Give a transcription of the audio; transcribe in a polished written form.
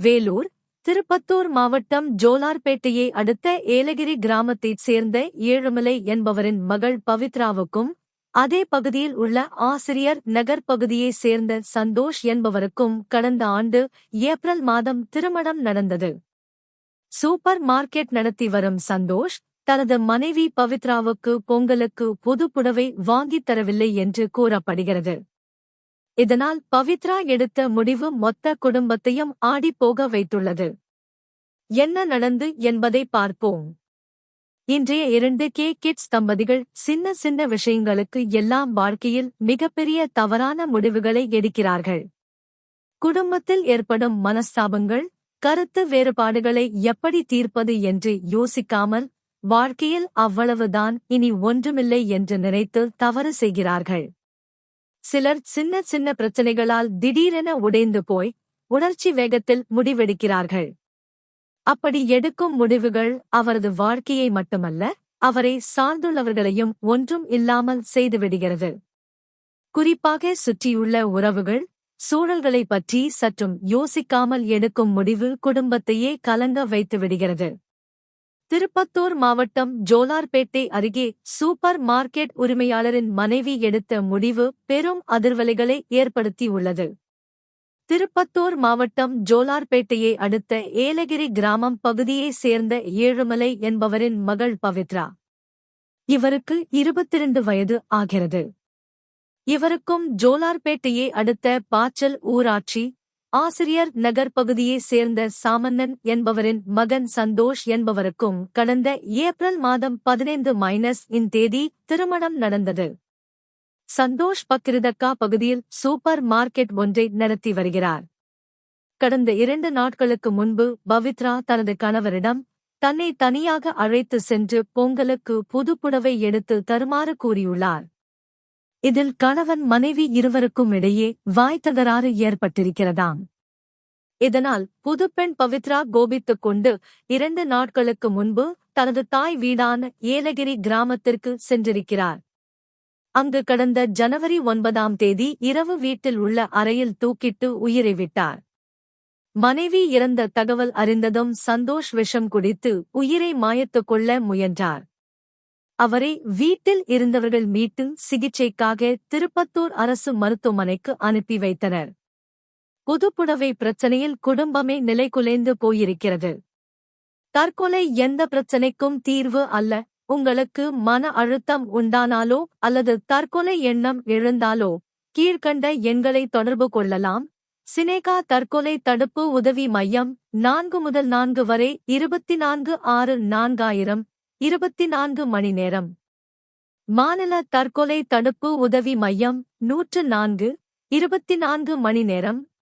வேலூர், திருப்பத்தூர் மாவட்டம் ஜோலார்பேட்டையை அடுத்த ஏலகிரி கிராமத்தைச் சேர்ந்த ஏழுமலை என்பவரின் மகள் பவித்ராவுக்கும், அதே பகுதியில் உள்ள ஆசிரியர் நகர் பகுதியைச் சேர்ந்த சந்தோஷ் என்பவருக்கும் கடந்த ஆண்டு ஏப்ரல் மாதம் திருமணம் நடந்தது. சூப்பர் மார்க்கெட் நடத்தி வரும் சந்தோஷ், தனது மனைவி பவித்ராவுக்கு பொங்கலுக்கு புது புடவை வாங்கித் தரவில்லை என்று கூறப்படுகிறது. இதனால் பவித்ரா எடுத்த முடிவு மொத்த குடும்பத்தையும் ஆடிப்போக வைத்துள்ளது. என்ன நடந்து என்பதை பார்ப்போம். இன்றைய 2K கிட்ஸ் தம்பதிகள் சின்ன சின்ன விஷயங்களுக்கு எல்லாம் வாழ்க்கையில் மிகப்பெரிய தவறான முடிவுகளை எடுக்கிறார்கள். குடும்பத்தில் ஏற்படும் மனஸ்தாபங்கள், கருத்து வேறுபாடுகளை எப்படி தீர்ப்பது என்று யோசிக்காமல், வாழ்க்கையில் அவ்வளவுதான் இனி ஒன்றுமில்லை என்று நினைத்து தவறு செய்கிறார்கள். சிலர் சின்ன சின்ன பிரச்சனைகளால் திடீரென உடைந்து போய் உணர்ச்சி வேகத்தில் முடிவெடுக்கிறார்கள். அப்படி எடுக்கும் முடிவுகள் அவரது வாழ்க்கையை மட்டுமல்ல, அவரை சார்ந்துள்ளவர்களையும் ஒன்றும் இல்லாமல் செய்துவிடுகிறது. குறிப்பாக சுற்றியுள்ள உறவுகள், சூழல்களை பற்றி சற்றும் யோசிக்காமல் எடுக்கும் முடிவு குடும்பத்தையே கலங்க வைத்துவிடுகிறது. திருப்பத்தூர் மாவட்டம் ஜோலார்பேட்டை அருகே சூப்பர் மார்க்கெட் உரிமையாளரின் மனைவி எடுத்த முடிவு பெரும் அதிர்வலைகளை ஏற்படுத்தியுள்ளது. திருப்பத்தூர் மாவட்டம் ஜோலார்பேட்டையை அடுத்த ஏலகிரி கிராமம் பகுதியைச் சேர்ந்த ஏழுமலை என்பவரின் மகள் பவித்ரா. இவருக்கு 22 வயது ஆகிறது. இவருக்கும் ஜோலார்பேட்டையை அடுத்த பாச்சல் ஊராட்சி ஆசிரியர் நகர் பகுதியைச் சேர்ந்த சாமண்ணன் என்பவரின் மகன் சந்தோஷ் என்பவருக்கும் கடந்த ஏப்ரல் மாதம் 15 தேதி திருமணம் நடந்தது. சந்தோஷ் பக்கிரிதக்கா பகுதியில் சூப்பர் மார்க்கெட் ஒன்றை நடத்தி வருகிறார். கடந்த 2 நாட்களுக்கு முன்பு பவித்ரா தனது கணவரிடம் தன்னை தனியாக அழைத்து சென்று பொங்கலுக்கு புதுப்புடவை எடுத்து தருமாறு கூறியுள்ளார். இதில் கணவன் மனைவி இருவருக்கும் இடையே வாய்த்தகராறு ஏற்பட்டிருக்கிறதாம். இதனால் புதுப்பெண் பவித்ரா கோபித்துக் கொண்டு 2 நாட்களுக்கு முன்பு தனது தாய் வீடான ஏலகிரி கிராமத்திற்கு சென்றிருக்கிறார். அங்கு கடந்த ஜனவரி 9 தேதி இரவு வீட்டில் உள்ள அறையில் தூக்கிட்டு உயிரை விட்டார். மனைவி இறந்த தகவல் அறிந்ததும் சந்தோஷ் விஷம் குடித்து உயிரை மாய்த்துக் கொள்ள முயன்றார். அவரை வீட்டில் இருந்தவர்கள் மீட்டு சிகிச்சைக்காக திருப்பத்தூர் அரசு மருத்துவமனைக்கு அனுப்பி வைத்தனர். புதுப்புடவை பிரச்சனையில் குடும்பமே நிலைகுலைந்து போயிருக்கிறது. தற்கொலை எந்த பிரச்சனைக்கும் தீர்வு அல்ல. உங்களுக்கு மன அழுத்தம் உண்டானாலோ அல்லது தற்கொலை எண்ணம் எழுந்தாலோ கீழ்க்கண்ட எண்களை தொடர்பு கொள்ளலாம். சினேகா தற்கொலை தடுப்பு உதவி மையம் 4 முதல் 4 வரை 24/6/4000 24 மணி நேரம். மாநில தற்கொலை தடுப்பு உதவி மையம் 104 24 மணி நேரம்.